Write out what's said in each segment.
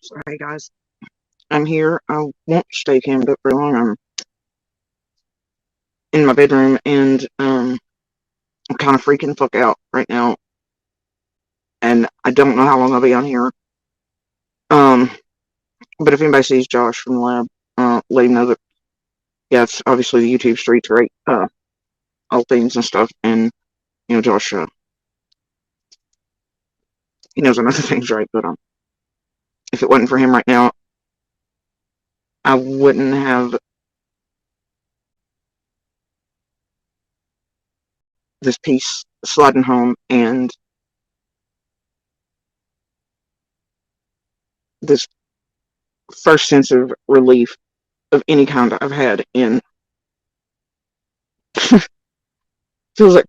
So, hey guys, I'm here. I won't stay cammed up very long. I'm in my bedroom and I'm kind of freaking the fuck out right now, and I don't know how long I'll be on here. Um, but if anybody sees Josh from the lab, let him know that yeah, it's obviously the YouTube streets, right? All things and stuff, and Josh, he knows another things, right? But if it wasn't for him right now, I wouldn't have this piece sliding home and this first sense of relief of any kind I've had in feels like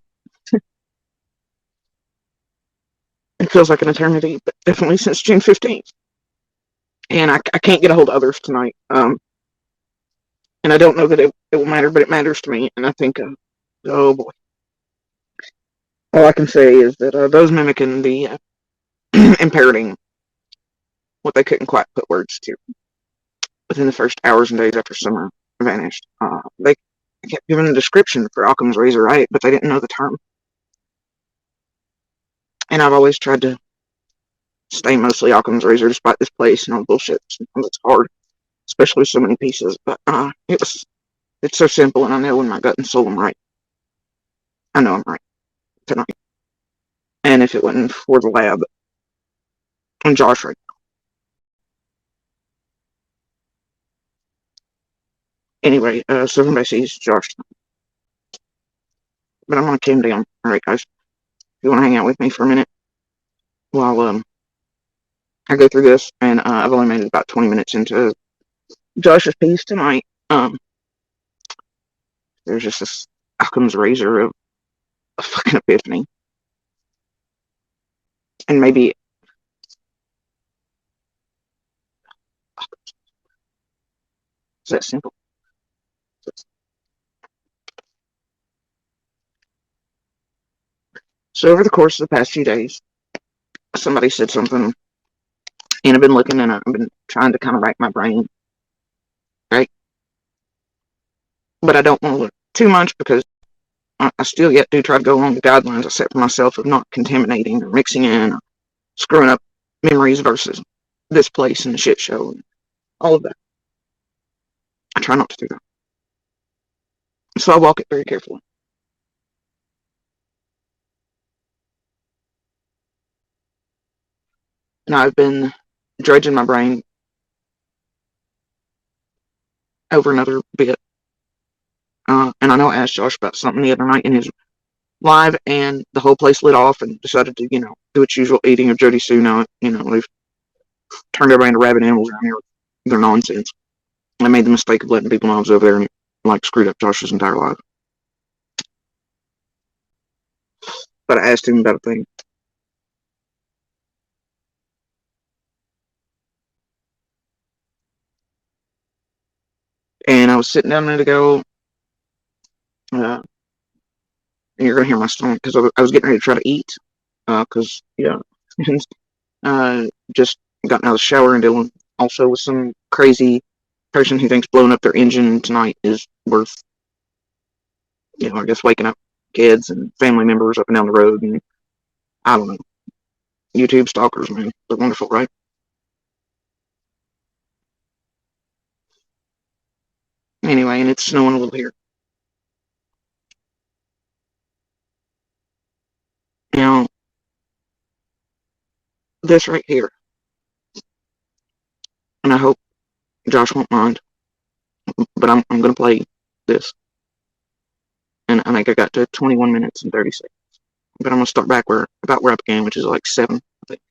it feels like an eternity, but definitely since June 15th. And I can't get a hold of others tonight. And I don't know that it will matter, but it matters to me. And I think, oh boy, all I can say is that those mimicking the imparroting what they couldn't quite put words to within the first hours and days after summer vanished. They kept giving a description for OCCAM'S RAZOR, right? But they didn't know the term. And I've always tried to stay mostly OCCAM'S RAZOR despite this place and all the bullshit. Sometimes it's hard, especially with so many pieces. But it's so simple, and I know in my gut and soul I'm right. I know I'm right tonight. And if it wasn't for the lab and Josh right now. Anyway, so everybody sees Josh tonight. But I'm gonna calm down. Alright guys. If you wanna hang out with me for a minute while I go through this, and I've only made it about 20 minutes into Josh's piece tonight. There's just this OCCAM'S RAZOR of a fucking epiphany. And maybe it's that simple. So over the course of the past few days, somebody said something, and I've been looking, and I've been trying to kind of rack my brain, right? But I don't want to look too much because I still yet do try to go along the guidelines I set for myself of not contaminating or mixing in or screwing up memories versus this place and the shit show and all of that. I try not to do that. So I walk it very carefully. And I've been dredging my brain over another bit. And I know I asked Josh about something the other night in his live, and the whole place lit off and decided to, do its usual eating of Jody Sue now. They've turned everybody into rabid animals around here with their nonsense. I made the mistake of letting people know I was over there, and it, screwed up Josh's entire life. But I asked him about a thing. And I was sitting down there to go, and you're going to hear my stomach because I was getting ready to try to eat. Because, just gotten out of the shower and dealing also with some crazy person who thinks blowing up their engine tonight is worth, I guess waking up kids and family members up and down the road. And I don't know. YouTube stalkers, man. They're wonderful, right? Anyway, and it's snowing a little here. Now, this right here, and I hope Josh won't mind, but I'm going to play this. And I think I got to 21 minutes and 30 seconds. But I'm going to start back about where I began, which is like 7, I think.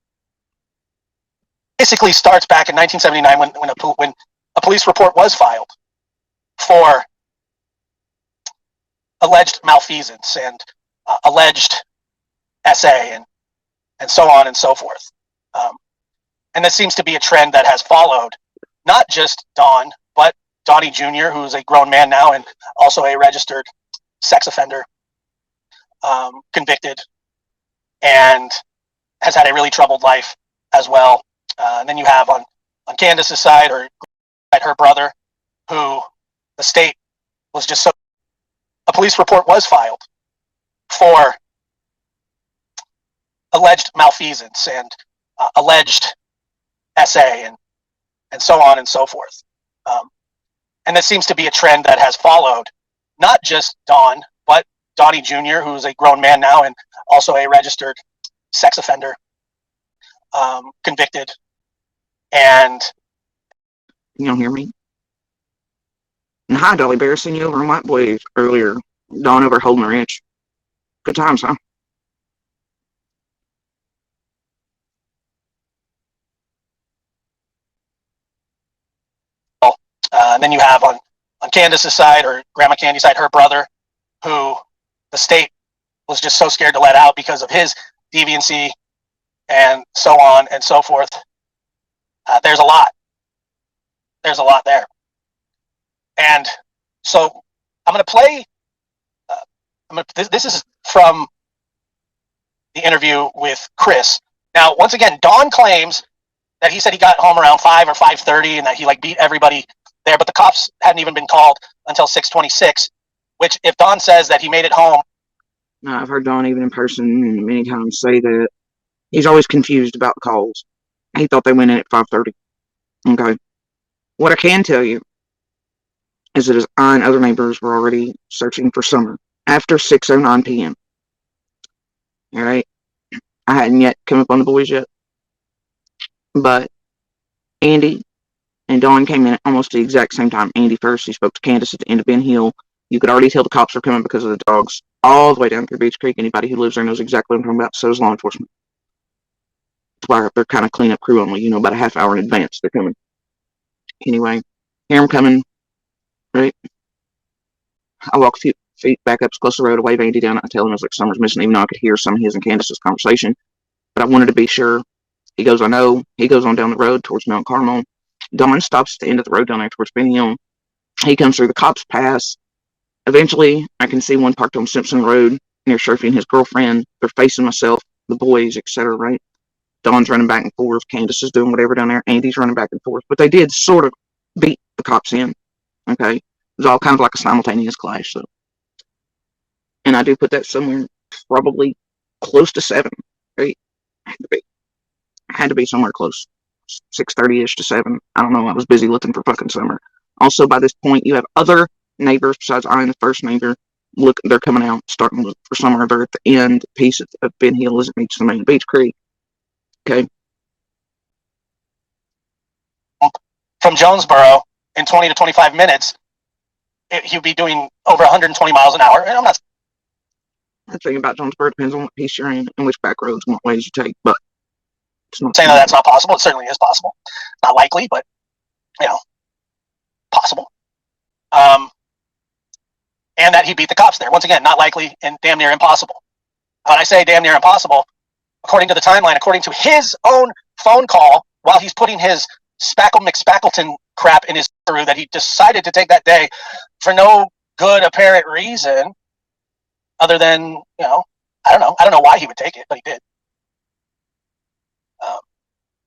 Basically starts back in 1979 when a police report was filed for alleged malfeasance and alleged SA and so on and so forth. And this seems to be a trend that has followed not just Don, but Donnie Jr., who's a grown man now and also a registered sex offender, convicted, and has had a really troubled life as well. And then you have on on Candace's side or her brother, who the state was just so. A police report was filed for alleged malfeasance and alleged SA and so on and so forth. And this seems to be a trend that has followed not just Don, but Donnie Jr., who's a grown man now and also a registered sex offender, convicted. And you don't hear me? And hi, Dolly Bear, seen you over in White Boys earlier. Dawn over holding her inch. Good times, huh? then you have on Candace's side or Grandma Candy's side, her brother, who the state was just so scared to let out because of his deviancy and so on and so forth. There's a lot. There's a lot there. And so I'm going to play. This is from the interview with Chris. Now, once again, Don claims that he said he got home around 5 or 5:30 and that he beat everybody there, but the cops hadn't even been called until 6:26, which if Don says that he made it home. I've heard Don even in person many times say that he's always confused about the calls. He thought they went in at 5:30. Okay. What I can tell you is that his I and other neighbors were already searching for Summer after 6:09 p.m. All right. I hadn't yet come up on the boys yet, but Andy and Dawn came in at almost the exact same time. Andy first. He spoke to Candace at the end of Ben Hill. You could already tell the cops were coming because of the dogs all the way down through Beach Creek. Anybody who lives there knows exactly what I'm talking about. So does law enforcement. That's why they're kind of cleanup crew only. About a half hour in advance they're coming. Anyway, hear them coming. Right. I walk a few feet back up as close to the road. I wave Andy down. I tell him I was like, Summer's missing, even though I could hear some of his and Candace's conversation. But I wanted to be sure. He goes, I know. He goes on down the road towards Mount Carmel. Don stops at the end of the road down there towards Ben Hill. He comes through the cops pass. Eventually, I can see one parked on Simpson Road near Sherfy and his girlfriend. They're facing myself, the boys, etc., right? Don's running back and forth. Candace is doing whatever down there. Andy's running back and forth. But they did sort of beat the cops in. Okay? It was all kind of like a simultaneous clash. So, and I do put that somewhere probably close to 7, right? Had to be somewhere close. 6:30-ish to 7. I don't know. I was busy looking for fucking Summer. Also, by this point, you have other neighbors besides I and the first neighbor. Look, they're coming out, starting to look for Summer. They're at the end piece of Ben Hill as it meets the main Beach Creek. Okay. From Jonesboro in 20 to 25 minutes, he'd be doing over 120 miles an hour. And I'm not. The thing about Jonesboro depends on what piece you're in and which back roads and what ways you take. But it's not saying that that's not possible. It certainly is possible. Not likely, but possible. And that he beat the cops there. Once again, not likely and damn near impossible. When I say damn near impossible, according to the timeline, according to his own phone call, while he's putting his Spackle McSpackleton crap in his crew that he decided to take that day for no good apparent reason, other than, I don't know. I don't know why he would take it, but he did.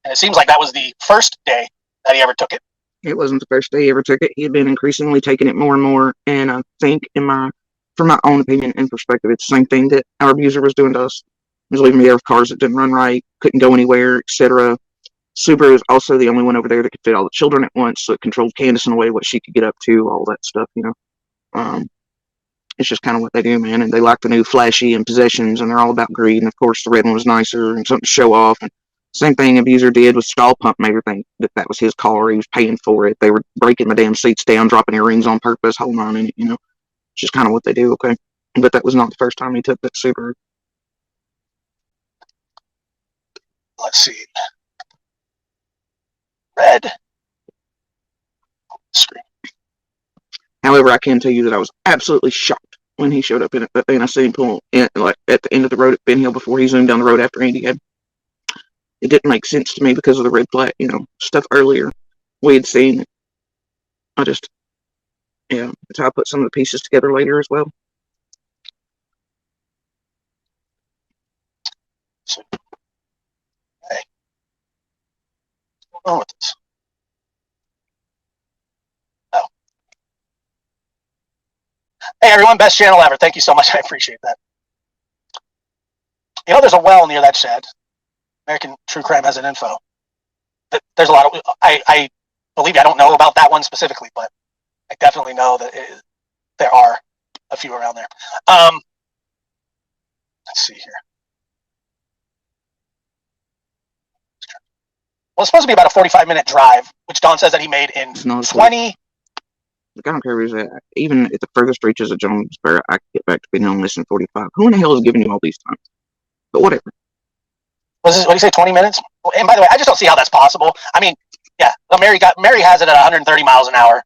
And it seems like that was the first day that he ever took it. It wasn't the first day he ever took it. He had been increasingly taking it more and more. And I think, from my own opinion and perspective, it's the same thing that our abuser was doing to us. He was leaving me there with cars that didn't run right, couldn't go anywhere, etc. Subaru is also the only one over there that could fit all the children at once, so it controlled Candace in a way what she could get up to, all that stuff, It's just kind of what they do, man. And they like the new flashy and possessions, and they're all about greed. And of course, the red one was nicer and something to show off. And same thing abuser did with Stall Pump, made her think that was his car. He was paying for it. They were breaking my damn seats down, dropping earrings on purpose, holding on in it, It's just kind of what they do, okay? But that was not the first time he took that Subaru. Let's see. Red. Screen. However, I can tell you that I was absolutely shocked when he showed up in it, and I seen him pull in, at the end of the road at Ben Hill before he zoomed down the road after Andy had. It didn't make sense to me because of the red flag, stuff earlier we had seen. That's how I put some of the pieces together later as well. So, hey, what's going on with this? Hey everyone, best channel ever. Thank you so much. I appreciate that. You know, there's a well near that shed. American True Crime has an info. There's a lot of. I believe I don't know about that one specifically, but I definitely know that there are a few around there. Let's see here. Well, it's supposed to be about a 45-minute drive, which Don says that he made in 20. I don't care who's at. Even at the furthest reaches of Jonesboro, I can get back to being on less than 45. Who in the hell is giving you all these times? But whatever. What do you say, 20 minutes? And by the way, I just don't see how that's possible. I mean, yeah, Mary has it at 130 miles an hour.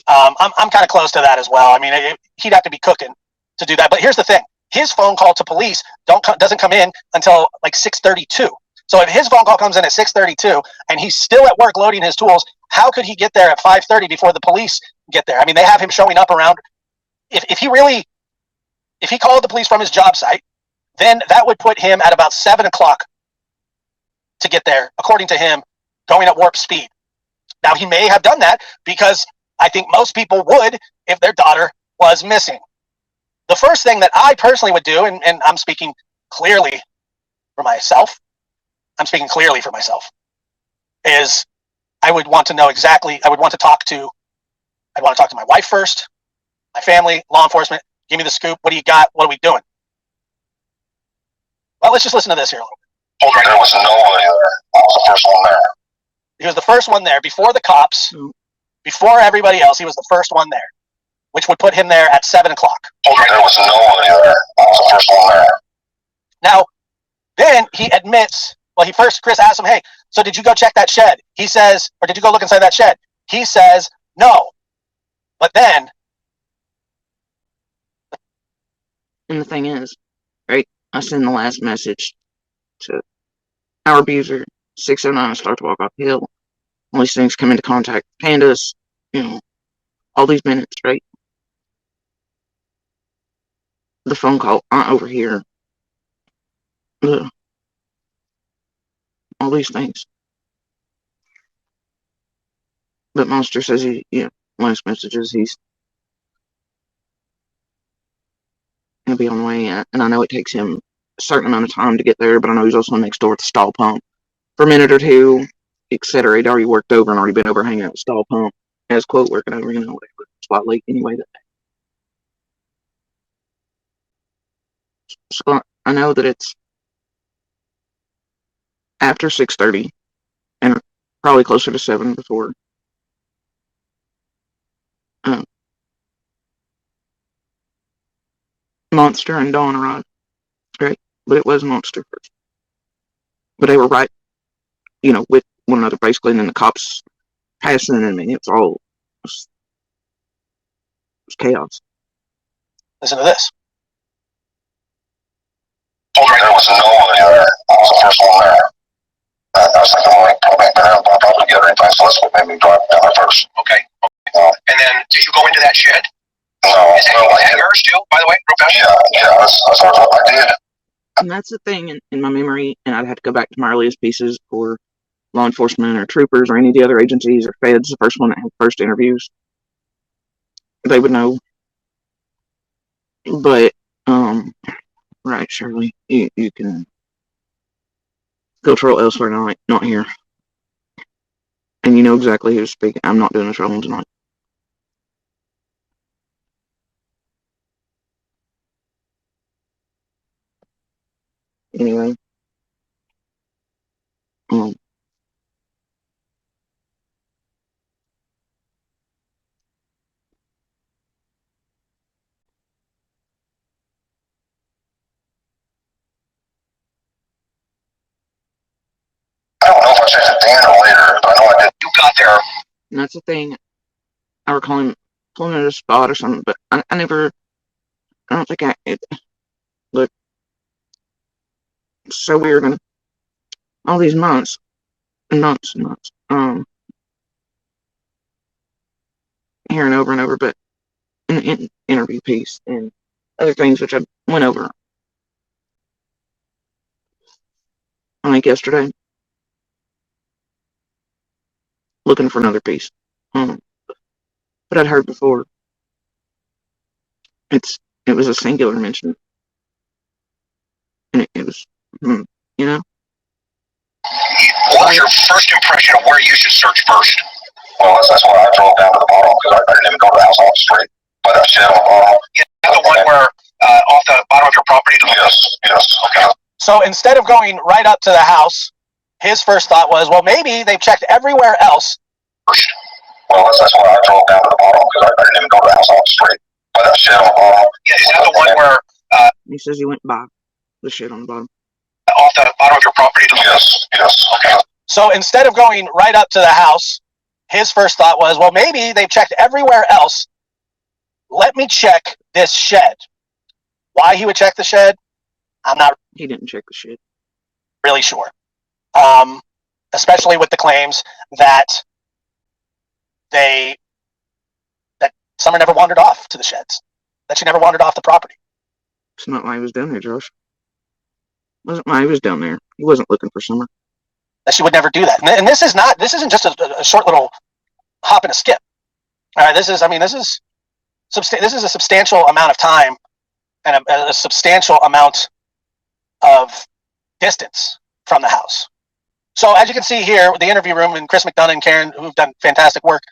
I'm kind of close to that as well. I mean, he'd have to be cooking to do that. But here's the thing: his phone call to police doesn't come in until like 6:32. So if his phone call comes in at 6:32 and he's still at work loading his tools, how could he get there at 5:30 before the police get there? I mean, they have him showing up around. If he called the police from his job site, then that would put him at about 7 o'clock to get there, according to him, going at warp speed. Now, he may have done that because I think most people would if their daughter was missing. The first thing that I personally would do, and I'm speaking clearly for myself, is I would want to know exactly, I would want to talk to my wife first, my family, law enforcement. Give me the scoop. What do you got? What are we doing? Well, let's just listen to this here a little bit. There was nobody there. I was the first one there. He was the first one there before the cops, before everybody else. He was the first one there, which would put him there at 7 o'clock. There was nobody there. I was the first one there. Now, then he admits, Chris asks him, hey, so did you go check that shed? He says, or did you go look inside that shed? He says, no. But then. And the thing is, right, I send the last message to our abuser, 609, start to walk uphill. All these things come into contact with Candace, all these minutes, right? The phone call, over here. All these things. But Monster says last messages, he's going to be on the way, and I know it takes him a certain amount of time to get there, but I know he's also next door at the stall pump for a minute or two, etc. He'd already worked over and already been over hanging out at the stall pump as quote working over, whatever. It's quite late anyway that day. So I know that it's after 6:30 and probably closer to 7 before Monster and Dawn arrived. Right? But it was Monster first. But they were right, with one another basically, and then the cops passing, and I mean, it was chaos. Listen to this. There was nobody there. I was the first one there. I was thinking, I'll probably get her anytime, so let's maybe drive down there first. Okay. And then, did you go into that shed? No. Is that yours too, by the way, Professor? Yeah, that's what I did. And that's the thing in my memory, and I'd have to go back to my earliest pieces for law enforcement or troopers or any of the other agencies or feds, the first one that had first interviews. They would know. But, right, Shirley, you can go troll elsewhere tonight, not here. And you know exactly who's speaking. I'm not doing a trolling tonight. Anyway. I don't know if I said it then or later, but I know I did. You got there. And that's the thing. I recall him pulling at a spot or something, but I don't think look, it's so weird, and all these months, hearing over and over, but in interview piece and other things which I went over, I think yesterday, looking for another piece, but I'd heard before. It was a singular mention. And it was, you know? What was your first impression of where you should search first? Well, that's why I drove down to the bottom, because I didn't even go to the house on the street. By that shed on the bottom. Yeah, the one where off the bottom of your property. Yes. Okay. So instead of going right up to the house, his first thought was, well, maybe they've checked everywhere else. Well, that's why I drove down to the bottom, because I didn't even go to the house on the street. By that shed on the bottom. Yeah, is that the one where He says he went by the shed on the bottom. off the bottom of your property? Yes. Okay. So instead of going right up to the house, his first thought was, well, maybe they've checked everywhere else. Let me check this shed. Why he would check the shed, I'm not He didn't check the shed. really sure. Especially with the claims that Summer never wandered off to the sheds, that she never wandered off the property. It's not why he was down there, Josh. It wasn't why he was down there. He wasn't looking for Summer. That she would never do that. And this isn't just a short little hop and a skip. All right, this is a substantial amount of time and a substantial amount of distance from the house. So as you can see here, the interview room, and Chris McDonough and Karen, who've done fantastic work,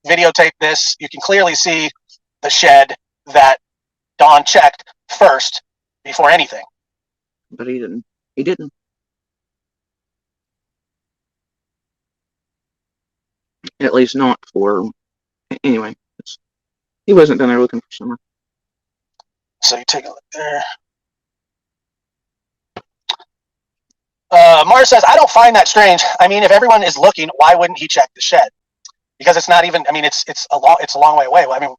videotape this. You can clearly see the shed that Don checked first before anything. But he didn't. He didn't. At least not for... Anyway, he wasn't down there looking for Summer. So you take a look there. Mars says, I don't find that strange. I mean, if everyone is looking, why wouldn't he check the shed? Because it's not even, I mean, it's a long way away. I mean,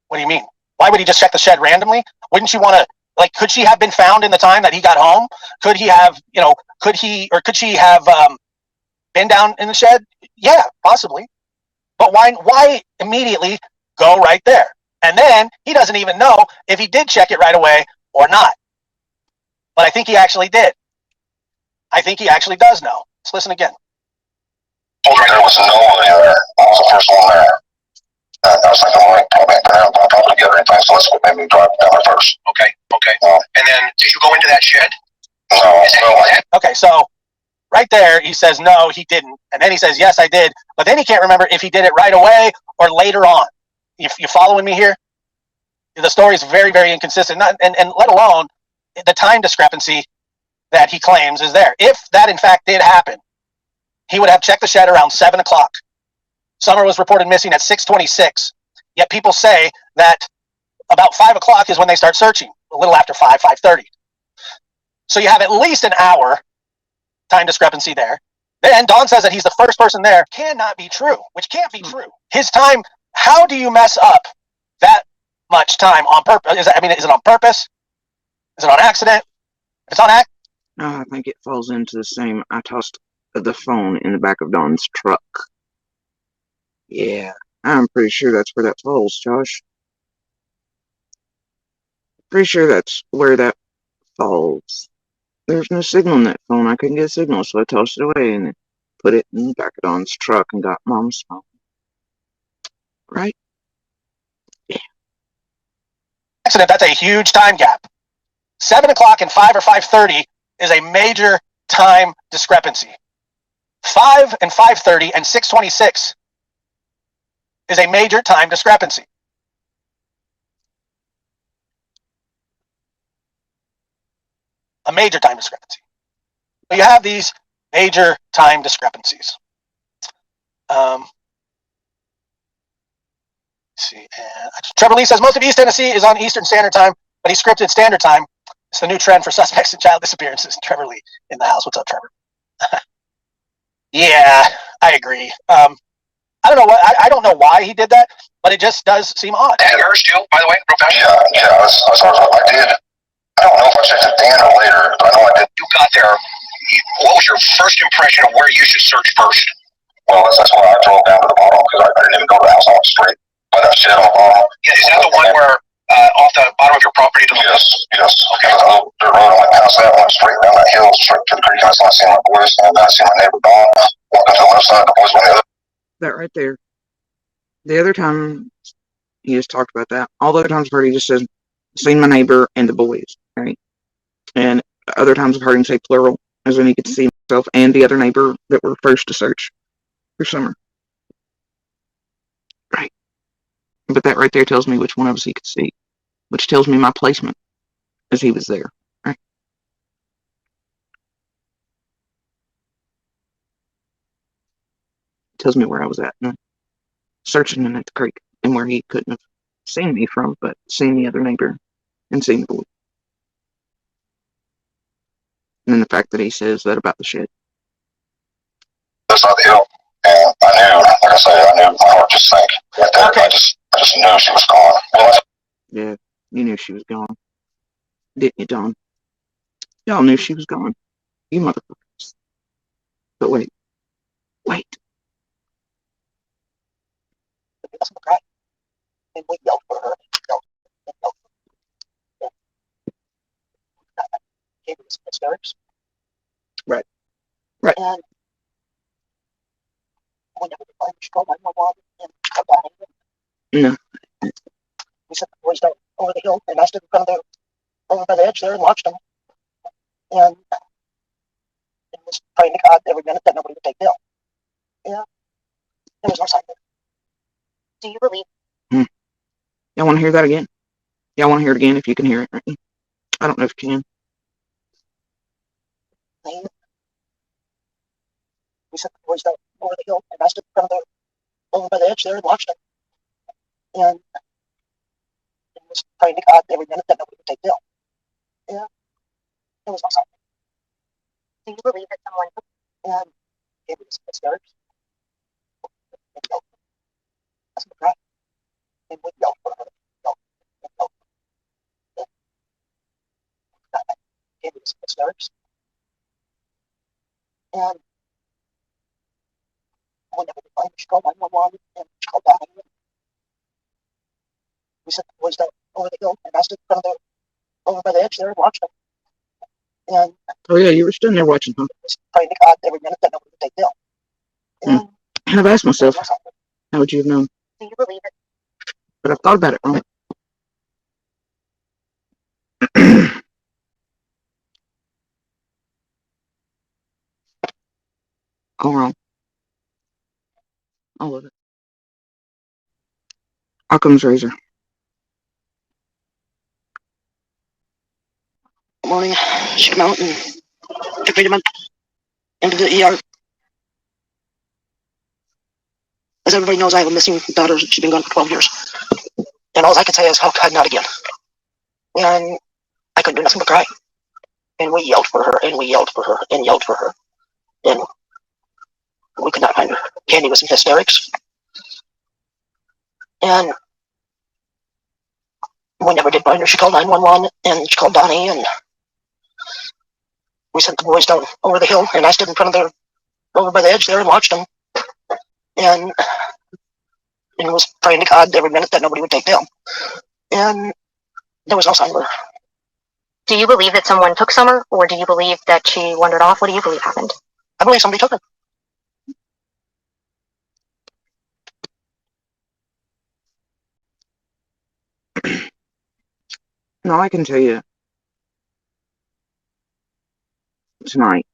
what do you mean? Why would he just check the shed randomly? Wouldn't you want to, like, could she have been found in the time that he got home? Could he have, could she have been down in the shed? Yeah, possibly. But why immediately go right there? And then he doesn't even know if he did check it right away or not. But I think he actually did. I think he actually does know. Let's listen again. There was no one there. I was the first one there. I was thinking, well, I'll probably get her anything, so let's maybe drive down there first. Okay. And then did you go into that shed? No. Okay, so right there he says no, he didn't, and then he says yes, I did, but then he can't remember if he did it right away or later on. You following me here? The story is very, very inconsistent, and let alone the time discrepancy that he claims is there. If that in fact did happen, he would have checked the shed around 7 o'clock. Summer was reported missing at 6:26. Yet people say that about 5 o'clock is when they start searching, a little after 5:30. So you have at least an hour time discrepancy there. Then Don says that he's the first person there. Cannot be true, which can't be true. His time, how do you mess up that much time on purpose? Is it on purpose? Is it on accident? If it's on accident, I think it falls into the same. I tossed the phone in the back of Don's truck. Yeah, I'm pretty sure that's where that falls, Josh. Pretty sure that's where that falls. There's no signal on that phone. I couldn't get a signal, so I tossed it away and put it in the back of Don's truck and got Mom's phone. Right? Yeah. accident, that's a huge time gap. 7 o'clock and 5 or 5:30 is a major time discrepancy. 5 and 5:30 and 6:26 is a major time discrepancy. A major time discrepancy. So you have these major time discrepancies. Let's see. Trevor Lee says most of East Tennessee is on Eastern Standard Time, but he scripted Standard Time. It's the new trend for suspects in child disappearances. Trevor Lee in the house. What's up, Trevor? Yeah, I agree. I don't know why he did that, but it just does seem odd. That yours too, by the way, real fast? Yeah, I did. I don't know if I checked it then or later, but I know I did. You got there. What was your first impression of where you should search first? Well, that's why I drove down to the bottom, because I didn't even go to the house on the street. By that shed on the bottom. Yeah, is that the one where off the bottom of your property? Yes. Okay. The road I went past that, went straight down that hill, straight to the creek. I see my boys, and I see my neighbor Don walking to the left side. The boys went the other. That right there. The other time he just talked about that. All the other times where he just says seen my neighbor and the boys, right? And other times I've heard him say plural, as when he could see himself and the other neighbor that were first to search for Summer. Right. But that right there tells me which one of us he could see, which tells me my placement as he was there. Right. Tells me where I was at, searching in at the creek, and where he couldn't have seen me from, but seen the other neighbor and seen the boy. And then the fact that he says that about the shed. That's not the hill. And I knew, like I say, I knew my heart just sank right there. Okay. I just knew she was gone. Yeah, you knew she was gone. Didn't you, Don? Y'all knew she was gone. You motherfuckers. But wait. And we yelled for her. Gave her some hysterics. Right. And we never did find her. She called 911 and come down. No. We sent the boys down over the hill, and I stood in front of over by the edge there and watched them. And was praying to God every minute that nobody would take Bill. Yeah. There was no sign there. Do you believe? Y'all want to hear that again? Y'all want to hear it again if you can hear it? Right? I don't know if you can. We sent the boys down over the hill, and I stood in front of over by the edge there and watched them. And was praying to God every minute that nobody would take Bill. Yeah. There was no sign. Do you believe that someone gave me some hysterics? That's the cry. And we yelled for her. Gave me some hysterics. And we never did find her. She called 911 and she called down. We sent the boys down over the hill, and I stood in front of over by the edge there and watched them. And oh yeah, you were standing there watching, huh? Was praying to God every minute that nobody would take Bill. And I've asked myself, how would you have known? Do you believe it? But I've thought about it wrong. All wrong. All of it. OCCAM'S RAZOR. Morning, she came out and took me into the ER. As everybody knows, I have a missing daughter. She's been gone for 12 years. And all I could say is, oh God, not again. And I couldn't do nothing but cry. And we yelled for her, and we yelled for her, and yelled for her. And we could not find her. Candy was in hysterics. And we never did find her. She called 911, and she called Donnie, and we sent the boys down over the hill, and I stood in front of over by the edge there and watched them. And was praying to God every minute that nobody would take Bill. And there was no sign of her. Do you believe that someone took Summer, or do you believe that she wandered off? What do you believe happened? I believe somebody took her. No, I can tell you tonight,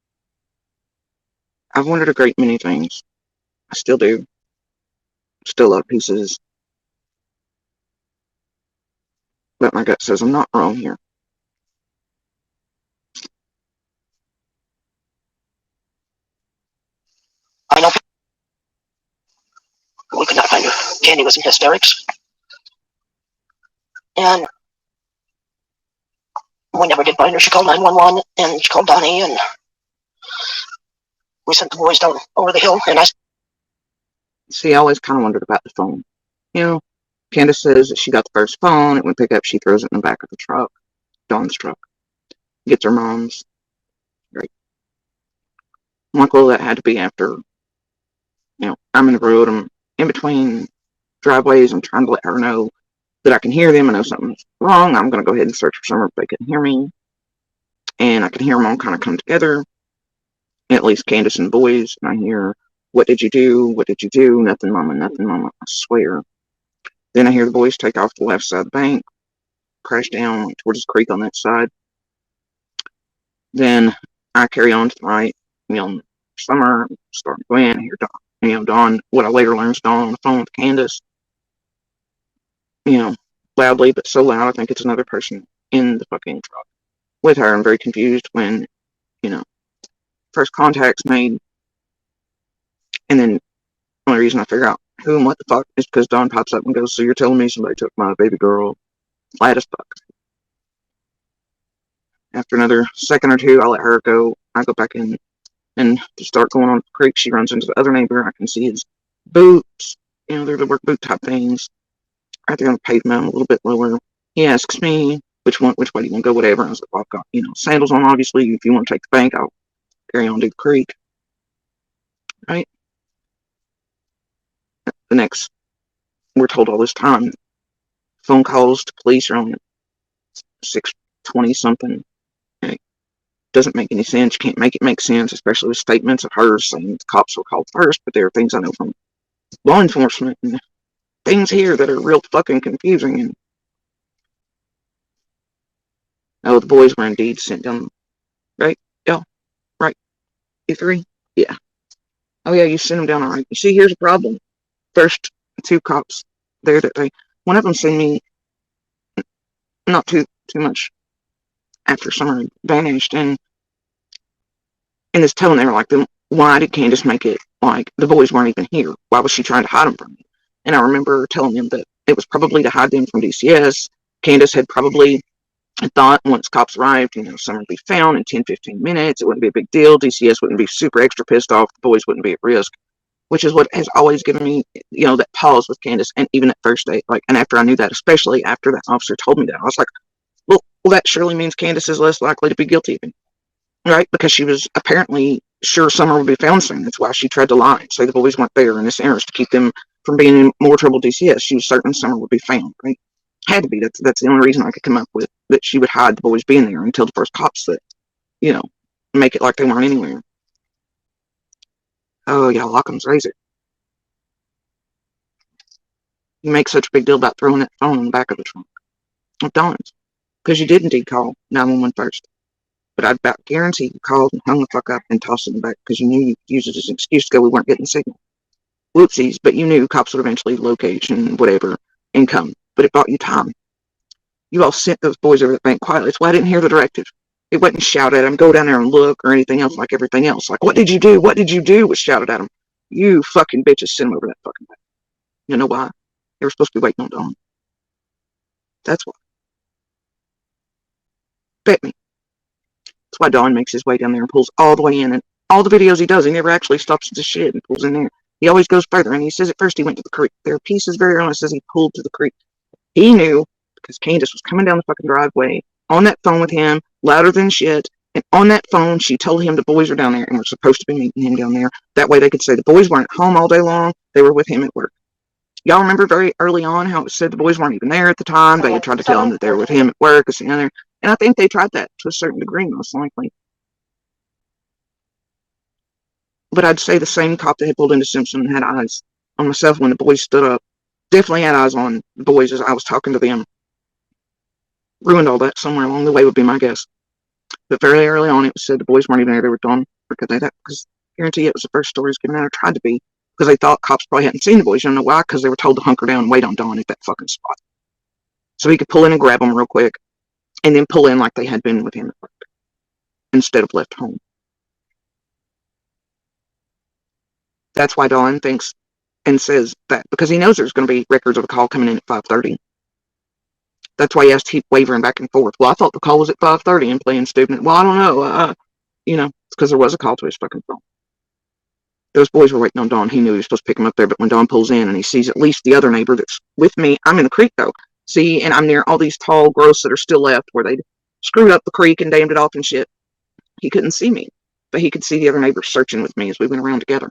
I've wondered a great many things. I still do. Still love pieces. But my gut says I'm not wrong here. I know we could not find her. Candy was in hysterics. And we never did find her. She called 911, and she called Donnie, and we sent the boys down over the hill, and I... See, I always kind of wondered about the phone. You know, Candace says that she got the first phone. It went pick up. She throws it in the back of the truck. Dawn's truck. Gets her mom's. Great. I'm like, well, that had to be after, I'm in the road. I'm in between driveways. I'm trying to let her know that I can hear them. I know something's wrong. I'm going to go ahead and search for Summer if they couldn't hear me. And I can hear them all kind of come together. At least Candace and the boys. And I hear, what did you do? What did you do? Nothing, Mama. Nothing, Mama. I swear. Then I hear the boys take off to the left side of the bank, crash down like, towards the creek on that side. Then I carry on to the right. Summer, starting to go in. Here, Dawn. Dawn. What I later learned is Dawn on the phone with Candace. Loudly, but so loud I think it's another person in the fucking truck with her. I'm very confused when, first contact's made, and then the only reason I figure out who and what the fuck is because Dawn pops up and goes, "So you're telling me somebody took my baby girl?" Flat as fuck. After another second or two, I let her go. I go back in and to start going on the creek. She runs into the other neighbor. I can see his boots. They're the work boot type things. Right there on the pavement, a little bit lower. He asks me, which way do you want to go, whatever. I was like, well, I've got, sandals on, obviously. If you want to take the bank, I'll carry on to the creek. Right? The next, we're told all this time, phone calls to police are on 6:20 something. And it doesn't make any sense. You can't make it make sense, especially with statements of hers saying the cops were called first, but there are things I know from law enforcement and things here that are real fucking confusing. And the boys were indeed sent down. Right? Yeah. Right. E3? Yeah. Oh, yeah, you sent them down all right. You see, here's a problem. First, two cops there that day. One of them seen me not too much after Summer vanished, and in this tone, they were like, then why did Candace make it like the boys weren't even here? Why was she trying to hide them from me? And I remember telling them that it was probably to hide them from DCS. Candace had probably thought once cops arrived, Summer would be found in 10-15 minutes. It wouldn't be a big deal. DCS wouldn't be super extra pissed off. The boys wouldn't be at risk, which is what has always given me, that pause with Candace. And even at first date, and after I knew that, especially after that officer told me that, I was like, well, that surely means Candace is less likely to be guilty of it, right? Because she was apparently sure Summer would be found soon. That's why she tried to lie and say the boys weren't there in this interest to keep them from being in more trouble DCS. She was certain Summer would be found, right? Had to be. That's the only reason I could come up with that she would hide the boys being there until the first cops that, make it like they weren't anywhere. Oh, yeah, OCCAM'S RAZOR. You make such a big deal about throwing that phone in the back of the trunk of Dawn's. Because you did indeed call 911 first. But I'd about guarantee you called and hung the fuck up and tossed it in the back because you knew you could use it as an excuse to go, we weren't getting the signal. Whoopsies, but you knew cops would eventually locate and whatever and come. But it bought you time. You all sent those boys over the bank quietly. That's why I didn't hear the directive. It wasn't shout at them, go down there and look or anything else like everything else. Like, what did you do? What did you do? Was shouted at them. You fucking bitches sent them over that fucking bank. You know why? They were supposed to be waiting on Dawn. That's why. Bet me. That's why Dawn makes his way down there and pulls all the way in. And all the videos he does, he never actually stops at the shit and pulls in there. He always goes further. And he says at first he went to the creek. There are pieces very early. It says he pulled to the creek. He knew because Candace was coming down the fucking driveway on that phone with him, louder than shit. And on that phone, she told him the boys were down there and were supposed to be meeting him down there. That way they could say the boys weren't home all day long. They were with him at work. Y'all remember very early on how it said the boys weren't even there at the time. They had tried to tell him that they were with him at work. And I think they tried that to a certain degree, most likely. But I'd say the same cop that had pulled into Simpson and had eyes on myself when the boys stood up definitely had eyes on the boys as I was talking to them. Ruined all that somewhere along the way would be my guess. But very early on, it was said the boys weren't even there. They were done because I guarantee it was the first stories given out or tried to be because they thought cops probably hadn't seen the boys. You don't know why? Because they were told to hunker down and wait on Dawn at that fucking spot. So he could pull in and grab them real quick and then pull in like they had been with him at work instead of left home. That's why Dawn thinks and says that because he knows there's going to be records of a call coming in at 5:30. That's why he has to keep wavering back and forth. Well, I thought the call was at 5:30 and playing stupid. Well, I don't know. It's because there was a call to his fucking phone. Those boys were waiting on Dawn. He knew he was supposed to pick him up there, but when Dawn pulls in and he sees at least the other neighbor that's with me, I'm in the creek though. See, and I'm near all these tall growths that are still left where they screwed up the creek and dammed it off and shit. He couldn't see me, but he could see the other neighbor searching with me as we went around together.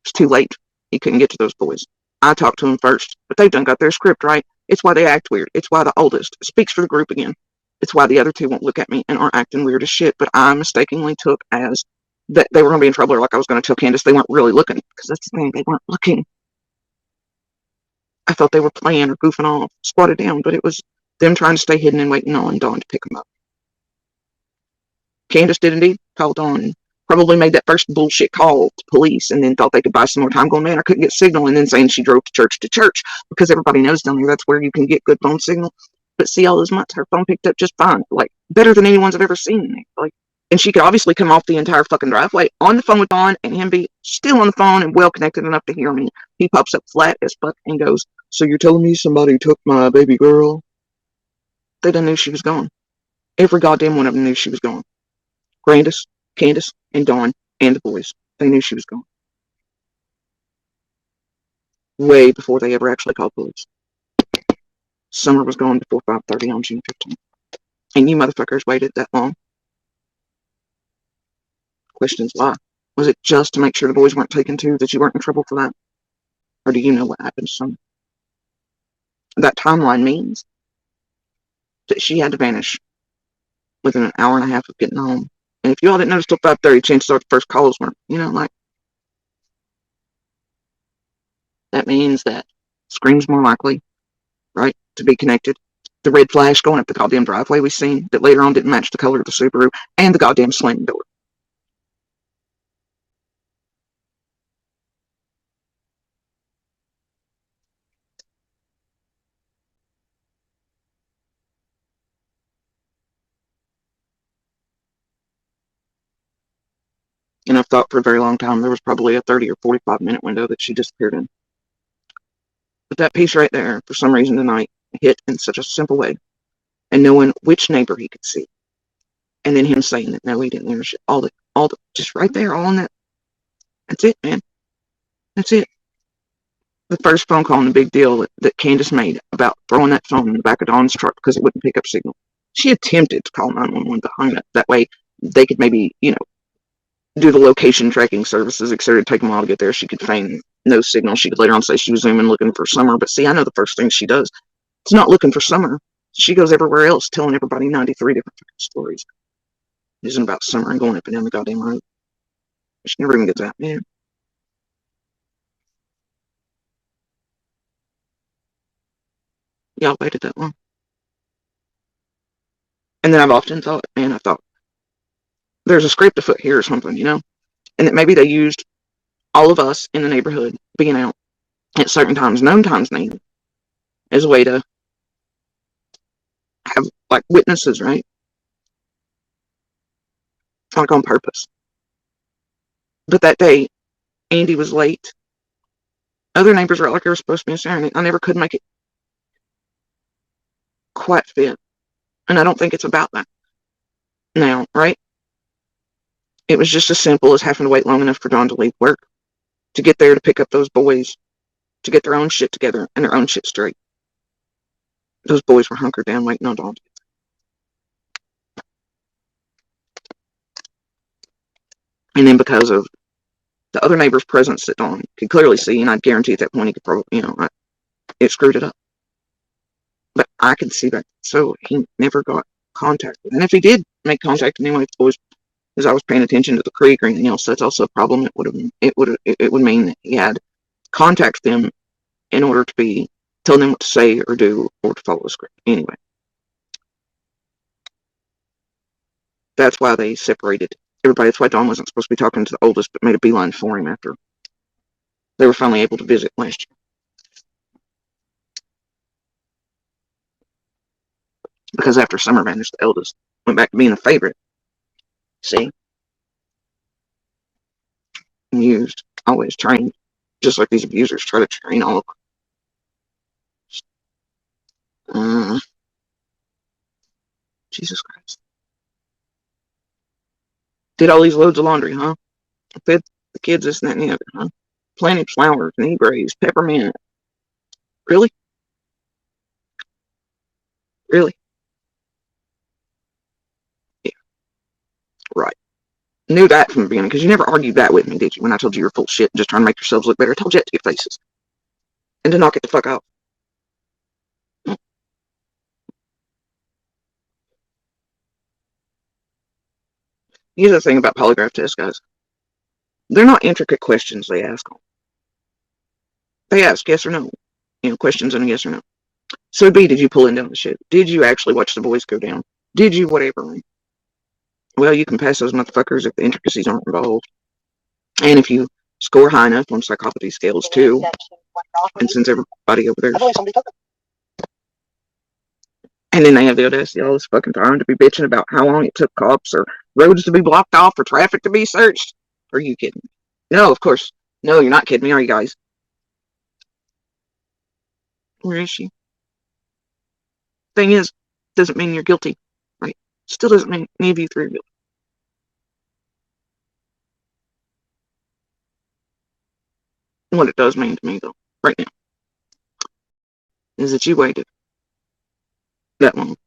It's too late. He couldn't get to those boys. I talked to him first, but they've done got their script right. It's why they act weird. It's why the oldest speaks for the group again. It's why the other two won't look at me and aren't acting weird as shit, but I mistakenly took as that they were going to be in trouble or like I was going to tell Candace they weren't really looking because that's the thing. They weren't looking. I thought they were playing or goofing off, squatted down, but it was Them trying to stay hidden and waiting on Dawn to pick them up. Candace did indeed call Dawn and probably made that first bullshit call to police and then thought they could buy some more time going, man, I couldn't get signal, and then saying she drove to church because everybody knows down there that's where you can get good phone signal. But see, all those months her phone picked up just fine, like better than anyone's I've ever seen. Like, and she could obviously come off the entire fucking driveway on the phone with Dawn and him be still on the phone and well connected enough to hear me. He pops up flat as fuck and goes, so you're telling me somebody took my baby girl? They done knew she was gone. Every goddamn one of them knew she was gone. Grandis, Candace, and Dawn, and the boys. They knew she was gone. Way before they ever actually called police. Summer was gone before 5:30 on June 15th. And you motherfuckers waited that long. Questions why? Was it just to make sure the boys weren't taken too, that you weren't in trouble for that? Or do you know what happened to Summer? That timeline means that she had to vanish within an hour and a half of getting home. And if you all didn't notice till 5:30, chances are the first calls weren't, like. That means that Scream's more likely, right, to be connected. The red flash going up the goddamn driveway we seen that later on didn't match the color of the Subaru, and the goddamn slamming door. And I've thought for a very long time there was probably a 30 or 45-minute window that she disappeared in. But that piece right there, for some reason tonight, hit in such a simple way. And knowing which neighbor he could see. And then him saying that no, he didn't hear shit. All the, just right there, all in that. That's it, man. That's it. The first phone call and the big deal that Candace made about throwing that phone in the back of Dawn's truck because it wouldn't pick up signal. She attempted to call 911 but hung up. That way they could maybe, do the location tracking services, etc. It'd take them a while to get there. She could feign no signal. She could later on say she was zooming looking for Summer. But see, I know the first thing she does. It's not looking for Summer. She goes everywhere else telling everybody 93 different stories. It isn't about Summer and going up and down the goddamn road. She never even gets out, man. Y'all waited that long. And then I've often thought, there's a script afoot here or something, and that maybe they used all of us in the neighborhood being out at certain times, known times named, as a way to have, like, witnesses, right? Like, on purpose. But that day, Andy was late. Other neighbors were like they were supposed to be sharing. I never could make it quite fit. And I don't think it's about that now, right? It was just as simple as having to wait long enough for Dawn to leave work, to get there to pick up those boys, to get their own shit together and their own shit straight. Those boys were hunkered down waiting on Dawn. And then because of the other neighbor's presence that Dawn could clearly see, and I'd guarantee at that point he could probably, it screwed it up. But I could see that. So he never got contacted. And if he did make contact anyway, with the boys, because I was paying attention to the creek or anything else, that's also a problem. It would mean that he had contacted them in order to be telling them what to say or do or to follow the script. Anyway, that's why they separated everybody. That's why Dawn wasn't supposed to be talking to the oldest, but made a beeline for him after they were finally able to visit last year. Because after Summer vanished, the eldest went back to being a favorite. See? Used, always trained, just like these abusers try to train all of Jesus Christ. Did all these loads of laundry, huh? Fed the kids this and that and the other, huh? Planted flowers, knee brace, peppermint. Really? Really? Yeah. Right. Knew that from the beginning, because you never argued that with me, did you? When I told you you're full of shit and just trying to make yourselves look better. I told you that to your faces. And to knock it the fuck out. Here's the thing about polygraph tests, guys. They're not intricate questions they ask them. They ask yes or no. Questions and a yes or no. So B, did you pull in down the ship? Did you actually watch the boys go down? Did you whatever? Well, you can pass those motherfuckers if the intricacies aren't involved. And if you score high enough on psychopathy scales too, and sends everybody over there. I believe somebody took it. And then they have the audacity all this fucking time to be bitching about how long it took cops or roads to be blocked off or traffic to be searched. Are you kidding me? No, of course. No, you're not kidding me, are you guys? Where is she? Thing is, doesn't mean you're guilty, right? Still doesn't mean any of you three are guilty. What it does mean to me, though, right now, is that you waited that long.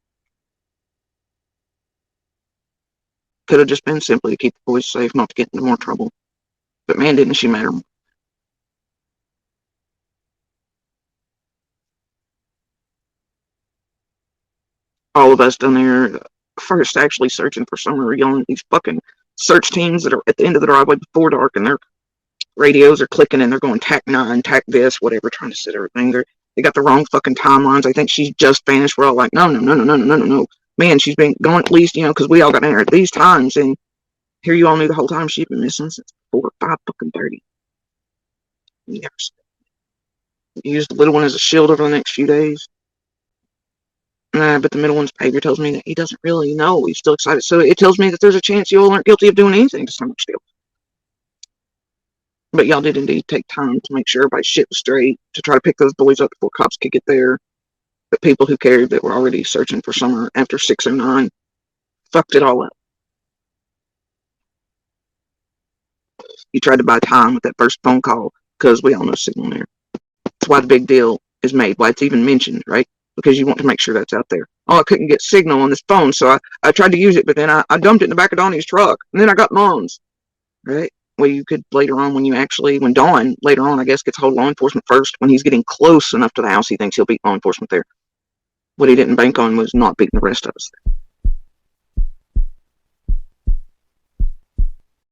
Could have just been simply to keep the boys safe, not to get into more trouble. But man, didn't she matter. All of us down there, first actually searching for Summer, yelling at these fucking search teams that are at the end of the driveway before dark, and their radios are clicking and they're going tack 9, tack this, whatever, trying to set everything. They got the wrong fucking timelines. I think she's just vanished. We're all like, no. Man, she's been gone at least, because we all got in there at these times, and here you all knew the whole time she'd been missing since 4 or 5 fucking 30. You never used the little one as a shield over the next few days. But the middle one's behavior tells me that he doesn't really know. He's still excited. So it tells me that there's a chance you all aren't guilty of doing anything to Summer still. But y'all did indeed take time to make sure everybody's shit was straight, to try to pick those boys up before cops could get there. But people who cared that were already searching for Summer after 6:09 fucked it all up. You tried to buy time with that first phone call because we all know signal there. That's why the big deal is made, why it's even mentioned, right? Because you want to make sure that's out there. Oh, I couldn't get signal on this phone, so I tried to use it, but then I dumped it in the back of Donnie's truck, and then I got Mom's, right? Well, you could later on when Dawn later on, I guess, gets hold of law enforcement first, when he's getting close enough to the house, he thinks he'll beat law enforcement there. What he didn't bank on was not beating the rest of us there.